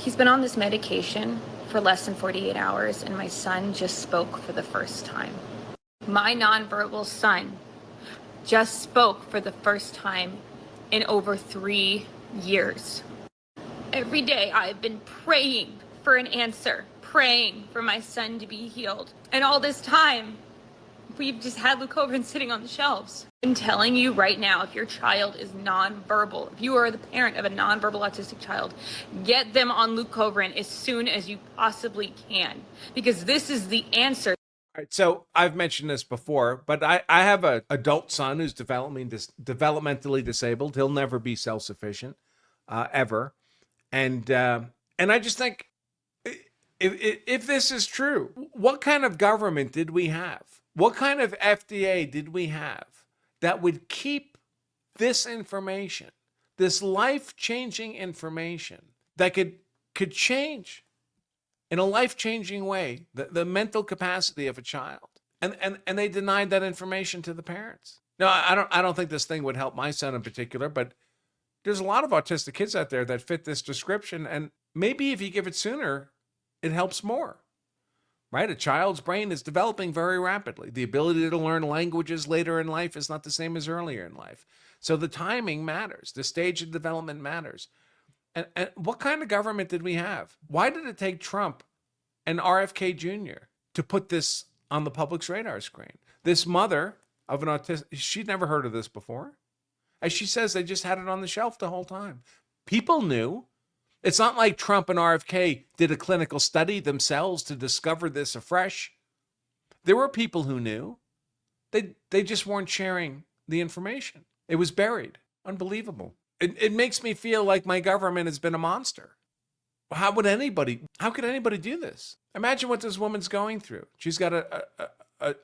He's been on this medication for less than 48 hours, and my son just spoke for the first time. My nonverbal son just spoke for the first time in over 3 years. Every day I've been praying for an answer, praying for my son to be healed. And all this time, we've just had Leucovorin sitting on the shelves. I'm telling you right now, if your child is nonverbal, if you are the parent of a nonverbal autistic child, get them on Leucovorin as soon as you possibly can, because this is the answer. All right, so I've mentioned this before, but I have an adult son who's developmentally disabled. He'll never be self-sufficient, ever. And I just think, if this is true, what kind of government did we have? What kind of FDA did we have that would keep this information, this life-changing information that could change in a life-changing way the mental capacity of a child, and they denied that information to the parents? No, I don't think this thing would help my son in particular, but there's a lot of autistic kids out there that fit this description, and maybe if you give it sooner, it helps more. Right? A child's brain is developing very rapidly. The ability to learn languages later in life is not the same as earlier in life. So the timing matters. The stage of development matters. And what kind of government did we have? Why did it take Trump and RFK Jr. to put this on the public's radar screen? This mother of an autistic, she'd never heard of this before. As she says, they just had it on the shelf the whole time. People knew. It's not like Trump and RFK did a clinical study themselves to discover this afresh. There were people who knew. They just weren't sharing the information. It was buried. Unbelievable. It makes me feel like my government has been a monster. How could anybody do this? Imagine what this woman's going through. She's got a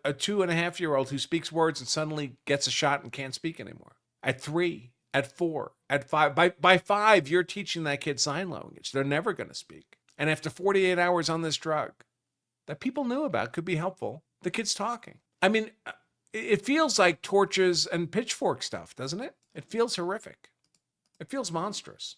2.5-year-old who speaks words and suddenly gets a shot and can't speak anymore. At 3, at 4, at 5. By 5, you're teaching that kid sign language. They're never going to speak. And after 48 hours on this drug that people knew about could be helpful, the kid's talking. I mean, it feels like torches and pitchfork stuff, doesn't it? It feels horrific. It feels monstrous.